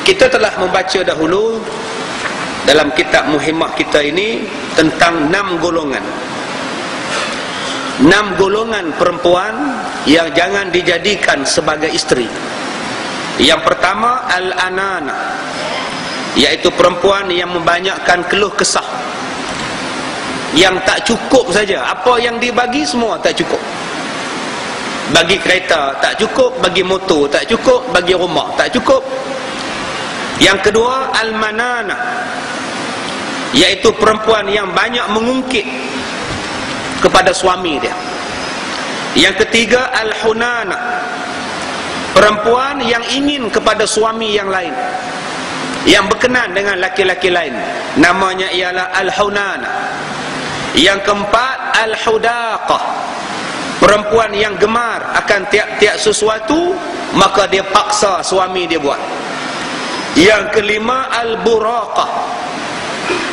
Kita telah membaca dahulu dalam kitab Muhimmah kita ini tentang 6 golongan. 6 golongan perempuan yang jangan dijadikan sebagai isteri. Yang pertama al-anana, iaitu perempuan yang membanyakkan keluh kesah, yang tak cukup saja. Apa yang dibagi semua tak cukup. Bagi kereta tak cukup, bagi motor tak cukup, bagi rumah tak cukup. Yang kedua al-manana, iaitu perempuan yang banyak mengungkit kepada suami dia. Yang ketiga al-hunana, perempuan yang ingin kepada suami yang lain, yang berkenan dengan laki-laki lain, namanya ialah al-hunana. Yang keempat al-hudaqah, perempuan yang gemar akan tiap-tiap sesuatu, maka dia paksa suami dia buat. Yang kelima al-buraqah,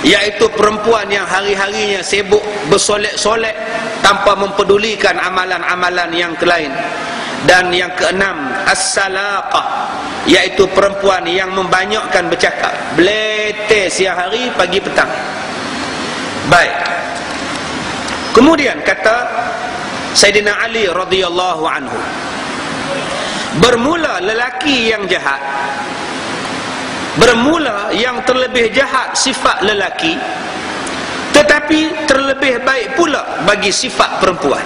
iaitu perempuan yang hari-harinya sibuk bersolek-solek tanpa mempedulikan amalan-amalan yang lain. Dan yang keenam as-salaqah, iaitu perempuan yang membanyakkan bercakap, beleteh siang hari pagi petang. Baik. Kemudian kata Sayyidina Ali radhiyallahu anhu, bermula lelaki yang jahat, bermula yang terlebih jahat sifat lelaki, tetapi terlebih baik pula bagi sifat perempuan.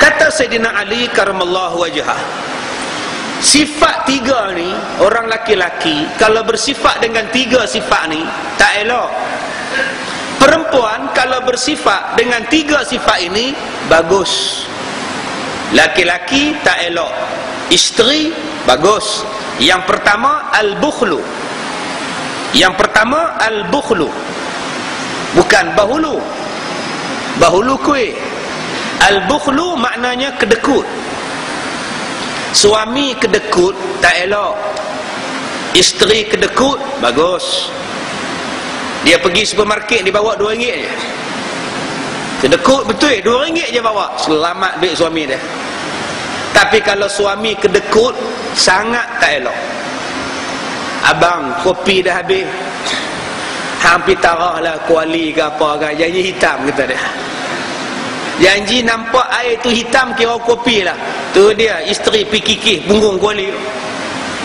Kata Sayyidina Ali karamallahu wajhah, sifat 3 ni, orang laki-laki kalau bersifat dengan 3 sifat ni tak elok. Perempuan kalau bersifat dengan 3 sifat ini bagus. Laki-laki tak elok, isteri bagus. Yang pertama al-bukhlu, yang pertama al-bukhlu, bukan bahulu. Bahulu kuih. Al-bukhlu maknanya kedekut. Suami kedekut tak elok, isteri kedekut bagus. Dia pergi supermarket, dia bawa RM2 je, kedekut betul, RM2 je bawa, selamat duit suami dia. Tapi kalau suami kedekut, sangat tak elok. Abang, kopi dah habis, hampir tarah lah kuali ke apa ke, janji hitam kata dia. Janji nampak air tu hitam, kira kopi lah. Tu dia isteri pikikih punggung kuali tu,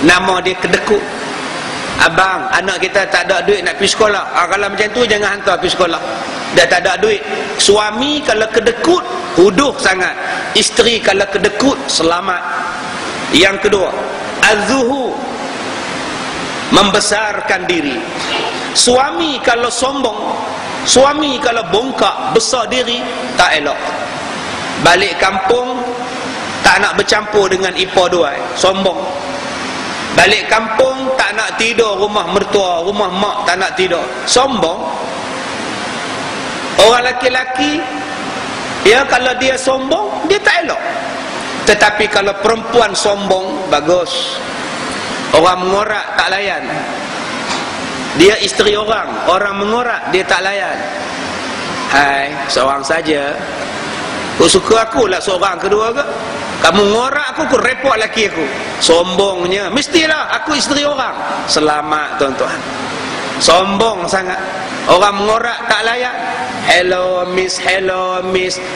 nama dia kedekut. Abang, anak kita tak ada duit nak pergi sekolah. Kalau macam tu jangan hantar pergi sekolah, dah tak ada duit. Suami kalau kedekut huduh sangat, isteri kalau kedekut selamat. Yang kedua az-zuhu, membesarkan diri. Suami kalau sombong, suami kalau bongkak besar diri, tak elok. Balik kampung tak nak bercampur dengan ipar duai, sombong. Balik kampung tak nak tidur rumah mertua, rumah mak tak nak tidur, sombong. Orang laki-laki, ya, kalau dia sombong dia tak elok. Tetapi kalau perempuan sombong bagus. Orang mengorak tak layan, dia isteri orang, orang mengorak dia tak layan. Hai, seorang saja, kau suka aku lah seorang, kedua ke? Kamu ngorak aku repot laki aku. Sombongnya, mestilah aku isteri orang. Selamat tuan-tuan. Sombong sangat. Orang mengorak tak layan. Hello miss,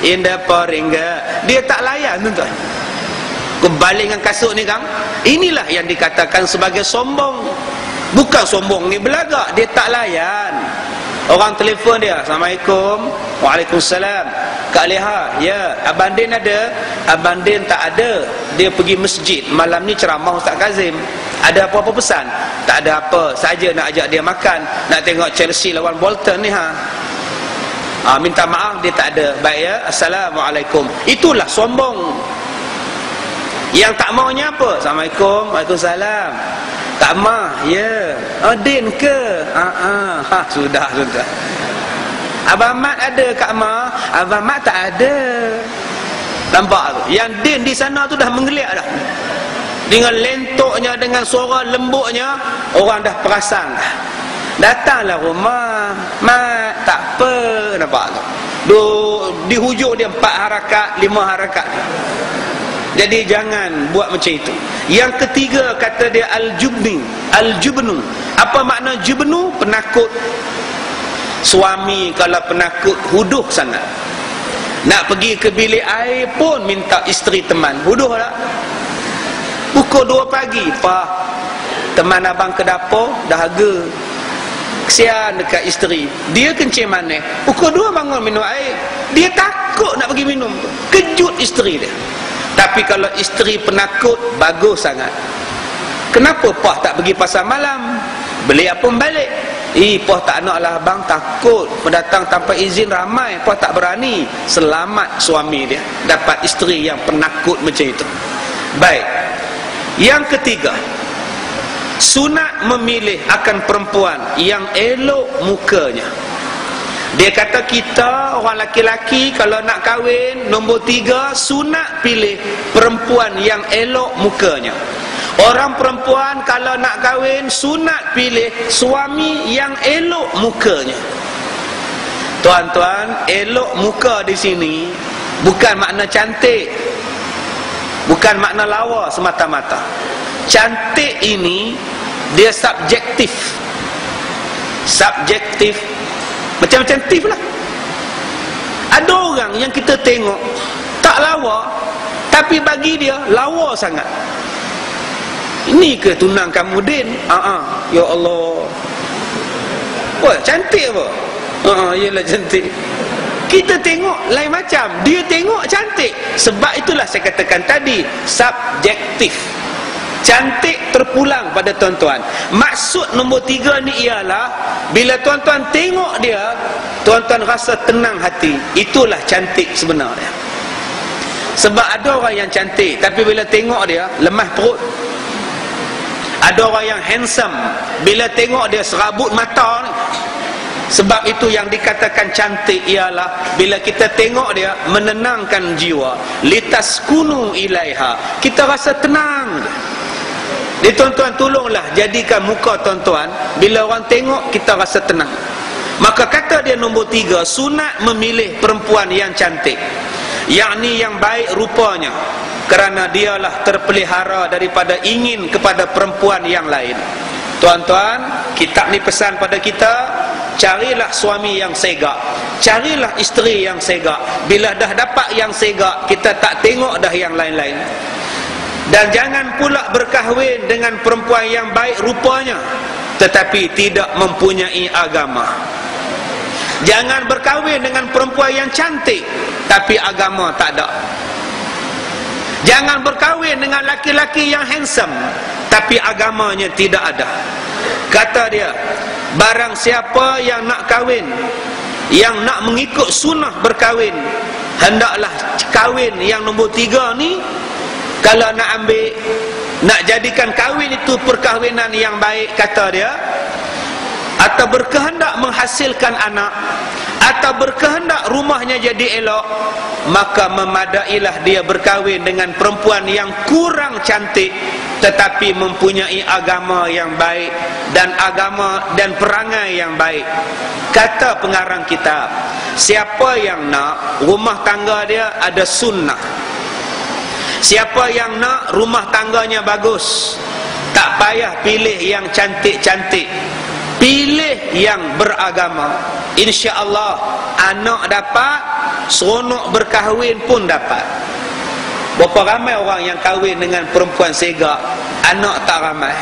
in the poringa. Dia tak layan tuan-tuan. Kembali dengan kasut ni kan. Inilah yang dikatakan sebagai sombong. Bukan sombong ni belagak, dia tak layan. Orang telefon dia, Assalamualaikum. Waalaikumsalam. Kak Leha, ya, Abang Din ada? Abang Din tak ada, dia pergi masjid. Malam ni ceramah Ustaz Kazim. Ada apa-apa pesan? Tak ada apa, saja nak ajak dia makan, nak tengok Chelsea lawan Bolton ni ha. Minta maaf dia tak ada. Baik ya, Assalamualaikum. Itulah sombong. Yang tak maunya apa? Assalamualaikum. Waalaikumsalam. Kak Ma, ya. Din ke? Sudah. Abang Mat ada Kak Ma? Abang Mat tak ada. Nampak tu? Yang Din di sana tu dah menggeliat dah. Dengan lentuknya, dengan suara lembutnya, orang dah perasan dah. Datanglah rumah, Mat, tak apa. Nampak tu? Di hujung dia 4 harakat, 5 harakat. Jadi jangan buat macam itu. Yang ketiga kata dia al-jubnu. Apa makna jubnu? Penakut. Suami kalau penakut huduh sangat. Nak pergi ke bilik air pun minta isteri teman. Huduh tak? Pukul 2 pagi, Pak, teman abang ke dapur dahaga. Kesian dekat isteri. Dia kencing manis. Pukul 2 bangun minum air. Dia takut nak pergi minum. Kejut isteri dia. Tapi kalau isteri penakut, bagus sangat. Kenapa Pak tak pergi pasar malam? Beli apa balik? Pak tak nak lah abang, takut mendatang tanpa izin ramai. Pak tak berani. Selamat suami dia dapat isteri yang penakut macam itu. Baik. Yang ketiga, sunat memilih akan perempuan yang elok mukanya. Dia kata kita orang laki-laki kalau nak kahwin, nombor 3, sunat pilih perempuan yang elok mukanya. Orang perempuan kalau nak kahwin, sunat pilih suami yang elok mukanya. Tuan-tuan, elok muka di sini bukan makna cantik, bukan makna lawa semata-mata. Cantik ini dia subjektif. Macam-macam tif lah. Ada orang yang kita tengok tak lawa, tapi bagi dia lawa sangat. Ini ke tunang kamu Din? Ya Allah. Wah, cantik apa? Yelah cantik. Kita tengok lain macam. Dia tengok cantik. Sebab itulah saya katakan tadi, subjektif. Cantik terpulang pada tuan-tuan. Maksud nombor 3 ni ialah bila tuan-tuan tengok dia, tuan-tuan rasa tenang hati. Itulah cantik sebenarnya. Sebab ada orang yang cantik, tapi bila tengok dia lemah perut. Ada orang yang handsome, bila tengok dia serabut mata. Sebab itu yang dikatakan cantik ialah bila kita tengok dia menenangkan jiwa. Litaskunu ilaiha. Kita rasa tenang. Jadi tuan-tuan tolonglah jadikan muka tuan-tuan bila orang tengok kita rasa tenang. Maka kata dia nombor 3, sunat memilih perempuan yang cantik, yakni yang baik rupanya, kerana dialah terpelihara daripada ingin kepada perempuan yang lain. Tuan-tuan, kitab ni pesan pada kita, carilah suami yang segak, carilah isteri yang segak. Bila dah dapat yang segak, kita tak tengok dah yang lain-lain. Dan jangan pula berkahwin dengan perempuan yang baik rupanya tetapi tidak mempunyai agama. Jangan berkahwin dengan perempuan yang cantik tapi agama tak ada. Jangan berkahwin dengan laki-laki yang handsome tapi agamanya tidak ada. Kata dia, barang siapa yang nak kahwin, yang nak mengikut sunnah berkahwin, hendaklah kahwin yang nombor 3 ni. Kalau nak ambil, nak jadikan kahwin itu perkahwinan yang baik, kata dia, atau berkehendak menghasilkan anak, atau berkehendak rumahnya jadi elok, maka memadailah dia berkahwin dengan perempuan yang kurang cantik tetapi mempunyai agama yang baik dan agama dan perangai yang baik. Kata pengarang kitab, siapa yang nak rumah tangga dia ada sunnah, siapa yang nak rumah tangganya bagus, tak payah pilih yang cantik-cantik, pilih yang beragama. InsyaAllah anak dapat, seronok berkahwin pun dapat. Berapa ramai orang yang kahwin dengan perempuan segak, anak tak ramai.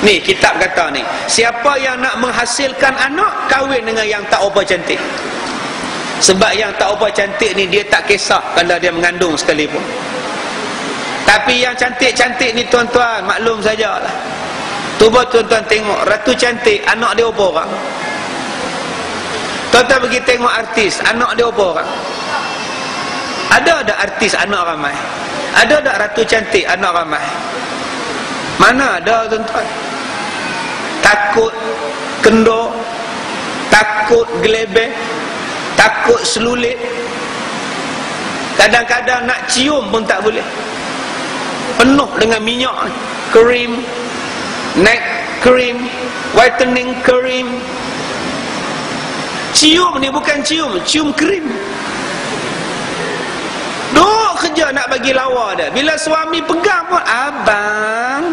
Ni kitab kata ni, siapa yang nak menghasilkan anak, kahwin dengan yang tak apa cantik. Sebab yang tak apa cantik ni dia tak kisah kalau dia mengandung sekalipun. Tapi yang cantik-cantik ni tuan-tuan, maklum sajalah. Cuba tuan-tuan tengok ratu cantik, anak dia apa orang? Tuan-tuan pergi tengok artis, anak dia apa orang? Ada artis anak ramai? Ada ratu cantik anak ramai? Mana ada tuan-tuan? Takut kendor, takut gelebeh, takut selulit. Kadang-kadang nak cium pun tak boleh, penuh dengan minyak, krim, neck cream, whitening cream. Cium ni bukan cium krim. Duk kerja je nak bagi lawa dia. Bila suami pegang pun, abang.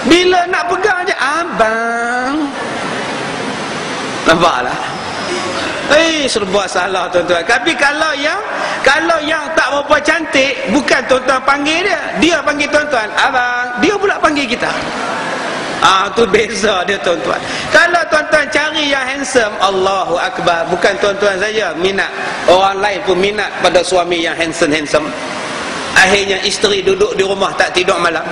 Bila nak pegang je, abang. Nampaklah. Serba salah tuan-tuan. Tapi kalau yang tak berapa cantik, bukan tuan-tuan panggil dia, dia panggil tuan-tuan, abang, dia pula panggil kita. Tu beza dia tuan-tuan. Kalau tuan-tuan cari yang handsome, Allahu Akbar, bukan tuan-tuan saja minat, orang lain pun minat pada suami yang handsome. Akhirnya isteri duduk di rumah tak tidur malam.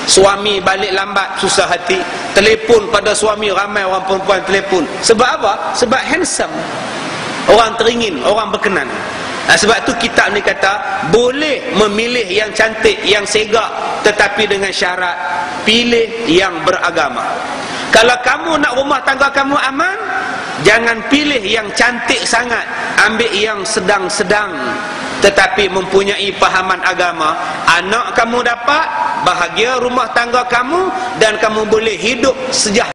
Suami balik lambat, susah hati. Telefon pada suami, ramai orang perempuan telefon. Sebab apa? Sebab handsome. Orang teringin, orang berkenan. Sebab tu kitab ni kata, boleh memilih yang cantik, yang segak, tetapi dengan syarat, pilih yang beragama. Kalau kamu nak rumah tangga kamu aman, jangan pilih yang cantik sangat, ambil yang sedang-sedang tetapi mempunyai pahaman agama. Anak kamu dapat, bahagia rumah tangga kamu, dan kamu boleh hidup sejahtera